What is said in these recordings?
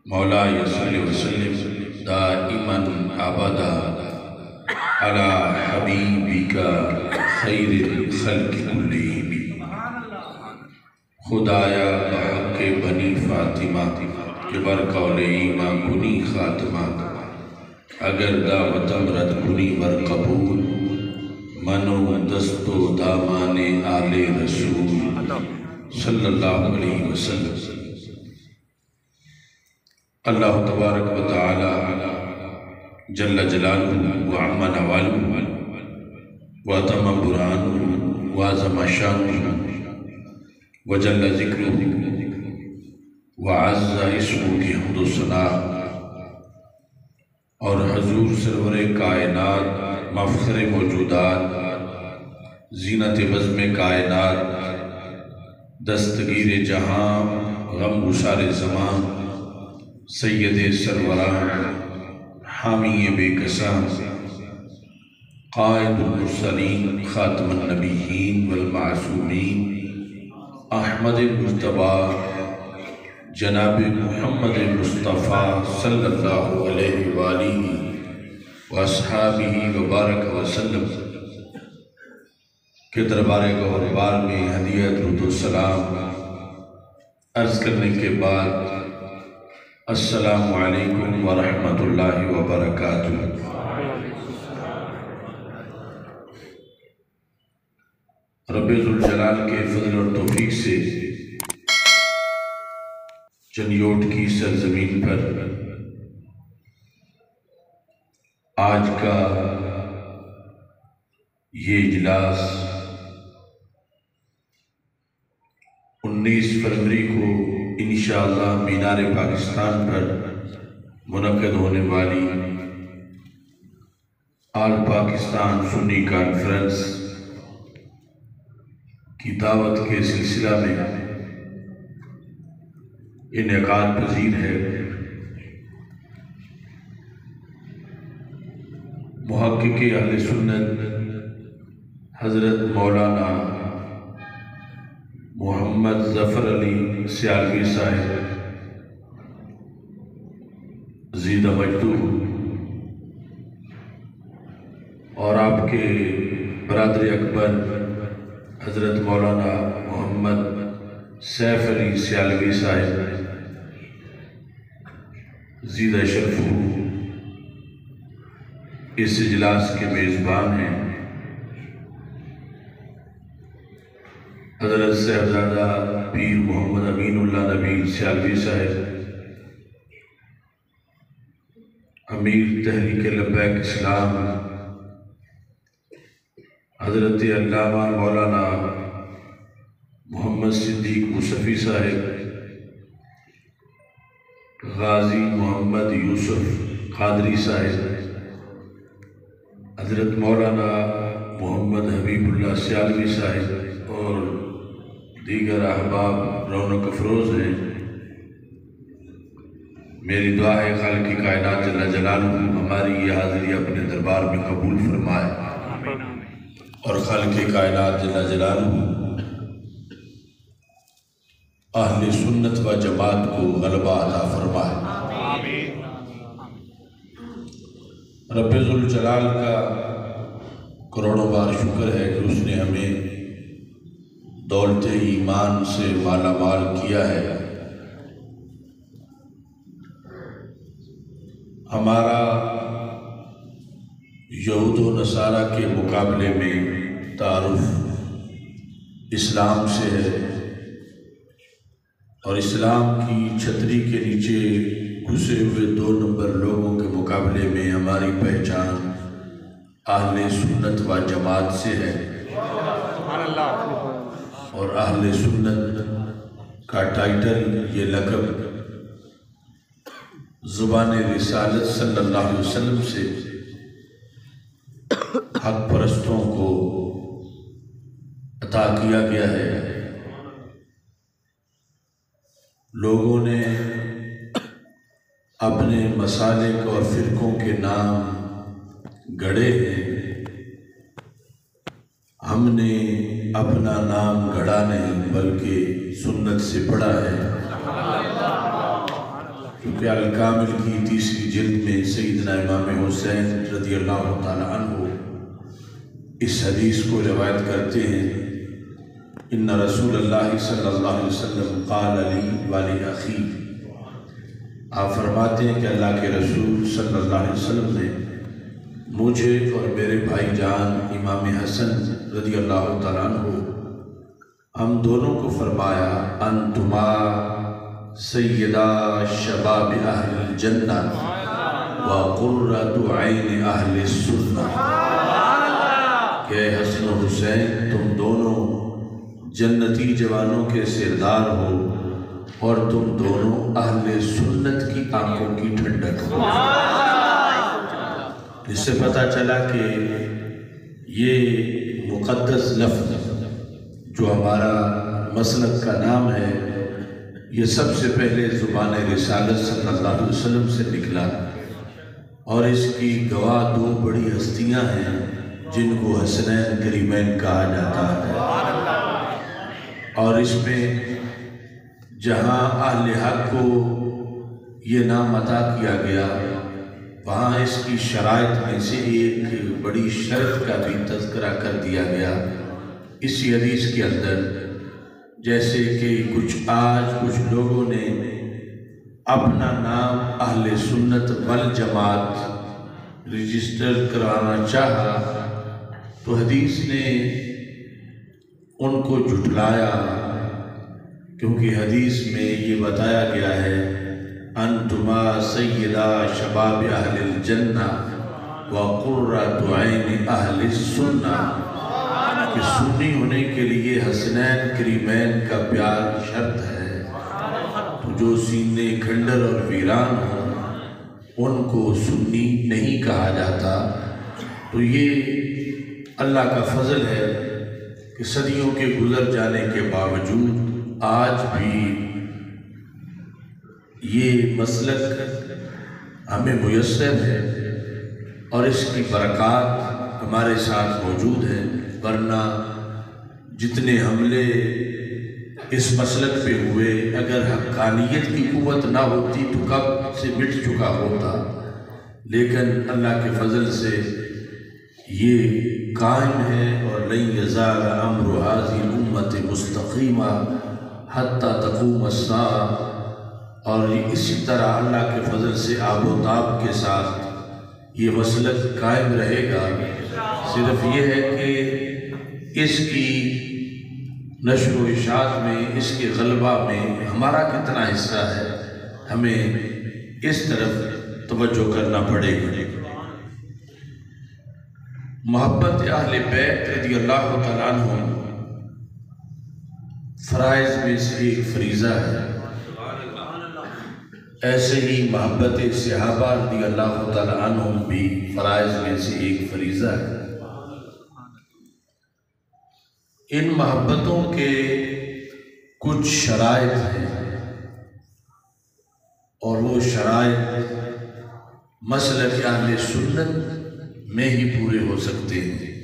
مولاي صل وسلم دائما ابدا على حبیبک خیر الخلق کلہم۔ خدایا بحق بنی فاطمہ کہ بر قول ایمان کنی خاتمہ، اگر دعوتم رد کنی بر قبول، منو دست و دامان آل رسول صلی اللہ علیہ وسلم۔ اللہ تبارک و تعالی جل جلالہ وعم نوالہ واتم برہانہ وعظم شانہ وجل ذکرہ وعز اسمہ کی حمد و ثنا، اور حضور سرور کائنات، مفخر موجودات، زینت بزم کائنات، دستگیر جہاں، غم گسار زمان، سید سروران، حامی بے کساں، قائد المرسلین، خاتم النبیین والمعصومین، احمد مجتبی جناب محمد مصطفیٰ صلی اللہ علیہ وآلہ واصحابہ وبارک وسلم کے دربار گوہربار میں ہدیہ درود و سلام عرض کرنے کے بعد السلام علیکم ورحمۃ اللہ وبرکاتہ۔ رب ذوالجلال کے فضل اور توفیق سے چنیوٹ کی سرزمین پر آج کا یہ اجلاس 19 فروری کو انشاءاللہ مینار پاکستان پر منعقد ہونے والی آل پاکستان سنی کانفرنس کی دعوت کے سلسلہ میں انعقاد پذیر ہے۔ محقق اہل سنت حضرت مولانا محمد ظفر علی سیالوی صاحب زید مجدہ، اور آپ کے برادر اکبر حضرت مولانا محمد سیف علی سیالوی صاحب زید شرف اس اجلاس کے میزبان ہیں۔ حضرت صاحبزادہ پیر محمد امین اللہ نبی سیالوی صاحب امیر تحریک لبیک اسلام، حضرت علامہ مولانا محمد صدیق مصطفی صاحب، غازی محمد یوسف قادری صاحب، حضرت مولانا محمد حبیب اللہ سیالوی صاحب اور دیگر احباب رونق افروز ہیں۔ میری دعا ہے خالق کائنات جل جلالہ ہماری یہ حاضری اپنے دربار میں قبول فرمائے، اور خالق کائنات جل جلالہ اہل سنت و جماعت کو غلبہ عطا فرمائے۔ رب ذوالجلال کا کروڑوں بار شکر ہے کہ اس نے ہمیں دولت ایمان سے مالا مال کیا ہے۔ ہمارا یہود و نصارہ کے مقابلے میں تعارف اسلام سے ہے، اور اسلام کی چھتری کے نیچے گھسے ہوئے 2 نمبر لوگوں کے مقابلے میں ہماری پہچان اہل سنت و جماعت سے ہے، اور اہل سنت کا ٹائٹل، یہ لقب زبان رسالت صلی اللہ علیہ وسلم سے حق پرستوں کو عطا کیا گیا ہے۔ لوگوں نے اپنے مسالک اور فرقوں کے نام گڑھے ہیں، ہم نے اپنا نام گڑھا نہیں بلکہ سنت سے پڑھا ہے۔ کیونکہ الکامل کی تیسری جلد میں سیدنا امام حسین رضی اللہ تعالیٰ عنہ اس حدیث کو روایت کرتے ہیں، ان رسول اللہ صلی اللہ علیہ وسلم قال لی ولی اخی، آپ فرماتے ہیں کہ اللہ کے رسول صلی اللہ علیہ وسلم نے مجھے اور میرے بھائی جان امام حسن رضی اللہ تعالیٰ عنہ ہم دونوں کو فرمایا، انتما سیدہ شباب اہل الجنہ وقرۃ عین اہل السنہ، کہ حسن و حسین تم دونوں جنتی جوانوں کے سردار ہو اور تم دونوں اہل سنت کی آنکھوں کی ٹھنڈک ہو۔ اس سے پتہ چلا کہ یہ مقدس لفظ جو ہمارا مسلک کا نام ہے، یہ سب سے پہلے زبان رسالت صلی اللہ علیہ وسلم سے نکلا، اور اس کی گواہ دو بڑی ہستیاں ہیں جن کو حسنین کریمین کہا جاتا ہے، اور اس میں جہاں اہل حق کو یہ نام عطا کیا گیا وہاں اس کی شرائط میں سے ایک بڑی شرط کا بھی تذکرہ کر دیا گیا اسی حدیث کے اندر، جیسے کہ کچھ لوگوں نے اپنا نام اہل سنت والجماعت رجسٹر کرانا چاہا تو حدیث نے ان کو جھٹلایا، کیونکہ حدیث میں یہ بتایا گیا ہے انتما سیدہ شباب اہل الجنہ وقرۃ عین اہل السنہ، کہ سنی ہونے کے لیے حسنین کریمین کا پیار شرط ہے، تو جو سینے کھنڈر اور ویران ہوں ان کو سنی نہیں کہا جاتا۔ تو یہ اللہ کا فضل ہے کہ صدیوں کے گزر جانے کے باوجود آج بھی یہ مسلک ہمیں میسر ہے اور اس کی برکات ہمارے ساتھ موجود ہیں، ورنہ جتنے حملے اس مسلک پہ ہوئے اگر حقانیت کی قوت نہ ہوتی تو کب سے مٹ چکا ہوتا، لیکن اللہ کے فضل سے یہ قائم ہے، اور لن یزال امر هذه الامة مستقیما حتی تقوم الساعة، اور اسی طرح اللہ کے فضل سے آب و تاب کے ساتھ یہ مسلک قائم رہے گا۔ صرف یہ ہے کہ اس کی نشر و اشاعت میں، اس کے غلبہ میں ہمارا کتنا حصہ ہے، ہمیں اس طرف توجہ کرنا پڑے گا۔ محبت اہل بیت رضی اللہ تعالیٰ عنہ فرائض میں سے ایک فریضہ ہے، ایسے ہی محبت صحابہ رضی اللہ تعالیٰ عنہ بھی فرائض میں سے ایک فریضہ ہے۔ ان محبتوں کے کچھ شرائط ہیں، اور وہ شرائط مسلک اہل سنت میں ہی پورے ہو سکتے ہیں۔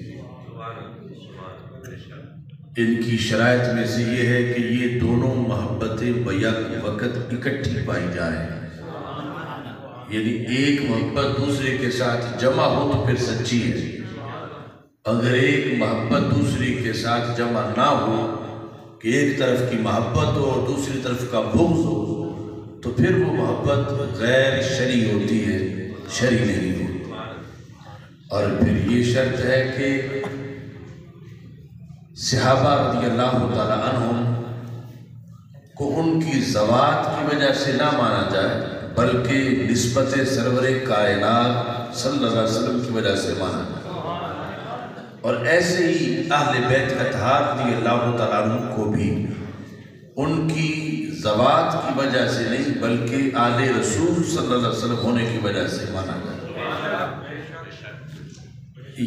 ان کی شرائط میں سے یہ ہے کہ یہ دونوں محبتیں بیک وقت اکٹھی پائی جائیں، یعنی ایک محبت دوسرے کے ساتھ جمع ہو تو پھر سچی ہے، اگر ایک محبت دوسری کے ساتھ جمع نہ ہو، کہ ایک طرف کی محبت ہو اور دوسری طرف کا بغض ہو، تو پھر وہ محبت غیر شرعی ہوتی ہے، شرعی نہیں ہوتی۔ اور پھر یہ شرط ہے کہ صحابہ رضی اللہ تعالیٰ عنہم کو ان کی ذوات کی وجہ سے نہ مانا جائے، بلکہ نسبت سرور کائنات صلی اللہ علیہ وسلم کی وجہ سے مانا جائے۔ اور ایسے ہی اہل بیت اطہار رضی اللہ تعالیٰ عنہ کو بھی ان کی ذوات کی وجہ سے نہیں بلکہ آل رسول صلی اللہ علیہ وسلم ہونے کی وجہ سے مانا جائے۔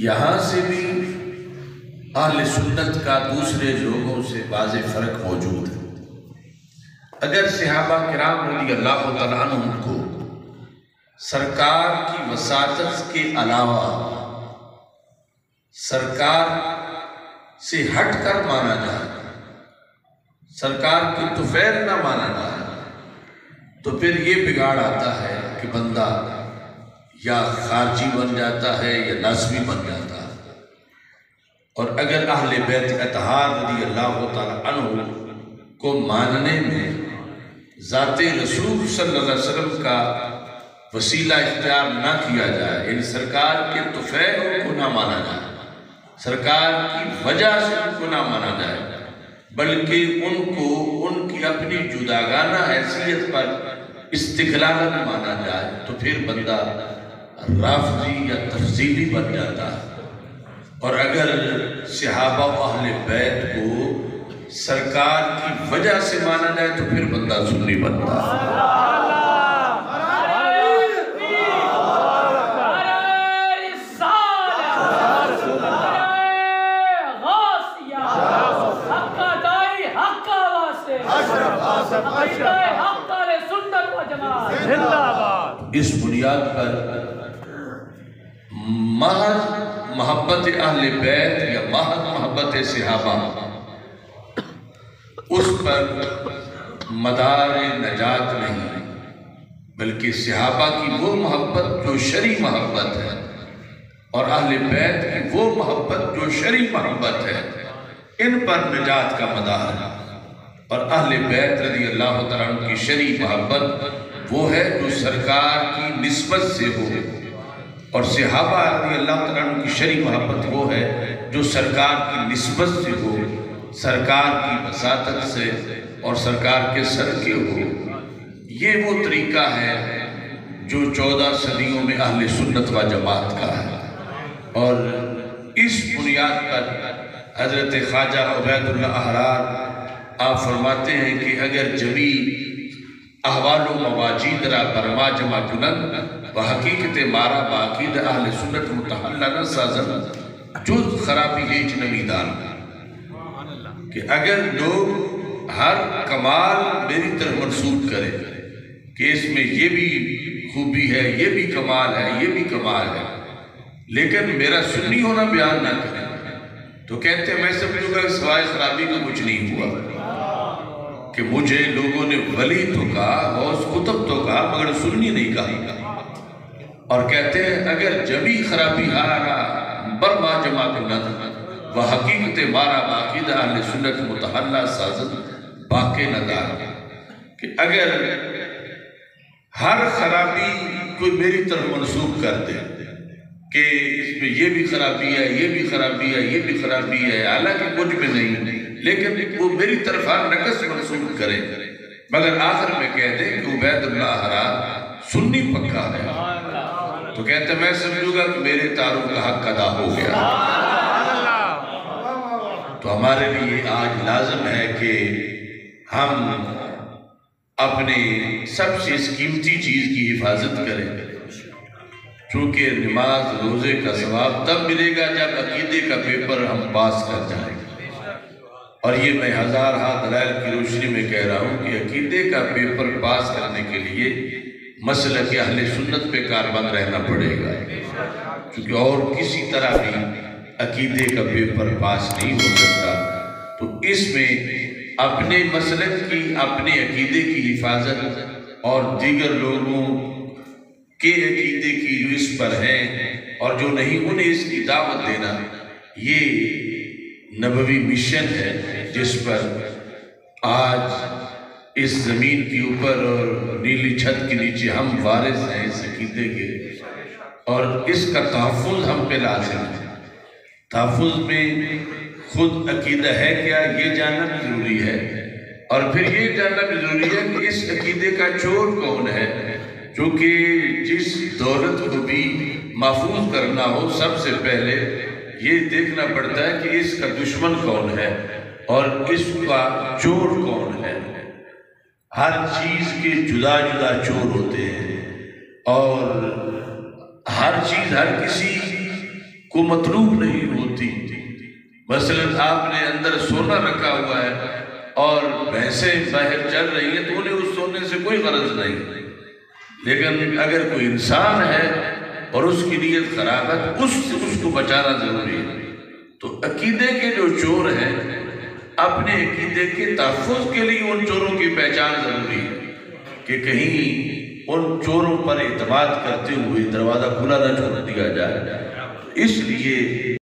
یہاں سے بھی اہل سنت کا دوسرے لوگوں سے واضح فرق موجود ہے۔ اگر صحابہ کرام رضی اللہ تعالیٰ عنہ کو سرکار کی وساطت کے علاوہ سرکار سے ہٹ کر مانا جائے، سرکار کی طفیل نہ مانا جائے، تو پھر یہ بگاڑ آتا ہے کہ بندہ یا خارجی بن جاتا ہے یا ناسبی بن جاتا ہے۔ اور اگر اہل بیت اطہار رضی اللہ تعالیٰ عنہ کو ماننے میں ذات رسول صلی اللہ علیہ وسلم کا وسیلہ اختیار نہ کیا جائے، یعنی سرکار کے طفیل کو نہ مانا جائے، سرکار کی وجہ سے ان کو نہ مانا جائے، بلکہ ان کو ان کی اپنی جداگانہ حیثیت پر استقلالاً مانا جائے، تو پھر بندہ رافضی یا تفضیلی بن جاتا ہے۔ اور اگر صحابہ و اہل بیت کو سرکار کی وجہ سے مانا جائے تو پھر بندہ سنی بنتا ہے۔ اس بنیاد پر محض محبت اہل بیت یا محض محبت صحابہ اس پر مدار نجات نہیں، بلکہ صحابہ کی وہ محبت جو شرعی محبت ہے اور اہل بیت کی وہ محبت جو شرعی محبت ہے، ان پر نجات کا مدار ہے۔ اور اہل بیت رضی اللہ تعالیٰ عنہ کی شرعی محبت وہ ہے جو سرکار کی نسبت سے ہو، اور صحابہ رضی اللہ تعالیٰ عنہ کی شرعی محبت وہ ہے جو سرکار کی نسبت سے ہو، سرکار کی وساطت سے اور سرکار کے صدقے ہو۔ یہ وہ طریقہ ہے جو 14 صدیوں میں اہل سنت و جماعت کا ہے، اور اس بنیاد پر حضرت خواجہ عبید اللہ احرار آپ فرماتے ہیں کہ اگر جمی احوال و مواجید را برما جمع کنند و حقیقت مارا باقید اہل سنت متحلہ نہ سازن جز خرابی ہیچ نمیدان، کہ اگر لوگ ہر کمال میری طرف منسوب کریں کہ اس میں یہ بھی خوبی ہے، یہ بھی کمال ہے، یہ بھی کمال ہے، لیکن میرا سنی ہونا بیان نہ کریں، تو کہتے ہیں میں سمجھوں گا سوائے خرابی کا کچھ نہیں ہوا، کہ مجھے لوگوں نے ولی تو کہا، غوث قطب تو کہا، مگر سنی نہیں کہا۔ اور کہتے ہیں اگر جمی خرابی ہارا برما جمع کنند و حقیقت مارا باقید اہل سنت متحلہ سازد باقی ندار، کہ اگر ہر خرابی کوئی میری طرف منسوب کر دے کہ اس میں یہ بھی خرابی ہے، یہ بھی خرابی ہے، یہ بھی خرابی ہے، حالانکہ کچھ بھی نہیں، لیکن وہ میری طرف ہر نقص منسوب کرے، مگر آخر میں کہہ دیں کہ عبید اللہ احرار سنی پکا ہے، تو کہتے ہیں میں سمجھوں گا کہ میرے تعارف کا حق ادا ہو گیا۔ تو ہمارے لیے آج لازم ہے کہ ہم اپنے سب سے اس قیمتی چیز کی حفاظت کریں، چونکہ نماز روزے کا ثواب تب ملے گا جب عقیدے کا پیپر ہم پاس کر جائیں گے، اور یہ میں ہزارہا دلائل کی روشنی میں کہہ رہا ہوں کہ عقیدے کا پیپر پاس کرنے کے لیے مسلک اہل سنت پہ کاربند رہنا پڑے گا، کیونکہ اور کسی طرح بھی عقیدے کا پیپر پاس نہیں ہو سکتا۔ تو اس میں اپنے مسلک کی، اپنے عقیدے کی حفاظت اور دیگر لوگوں کے عقیدے کی جو اس پر ہیں اور جو نہیں انہیں اس کی دعوت دینا، یہ نبوی مشن ہے جس پر آج اس زمین کے اوپر اور نیلی چھت کے نیچے ہم وارث ہیں اس عقیدے کے، اور اس کا تحفظ ہم پہ لازم ہے۔ تحفظ میں خود عقیدہ ہے کیا یہ جاننا بھی ضروری ہے، اور پھر یہ جاننا بھی ضروری ہے کہ اس عقیدے کا چور کون ہے، کیونکہ جس دولت کو بھی محفوظ کرنا ہو سب سے پہلے یہ دیکھنا پڑتا ہے کہ اس کا دشمن کون ہے اور اس کا چور کون ہے۔ ہر چیز کے جدا جدا چور ہوتے ہیں، اور ہر چیز ہر کسی کو مطلوب نہیں ہوتی۔ مثلا آپ نے اندر سونا رکھا ہوا ہے اور بھینسیں باہر چل رہی ہیں تو انہیں اس سونے سے کوئی غرض نہیں، لیکن اگر کوئی انسان ہے اور اس کی نیت خراب ہے تو اس کو بچانا ضروری ہے۔ تو عقیدے کے جو چور ہیں، اپنے عقیدے کے تحفظ کے لیے ان چوروں کی پہچان ضروری ہے، کہ کہیں ان چوروں پر اعتماد کرتے ہوئے دروازہ کھلا نہ چھوڑ دیا جائے، اس لیے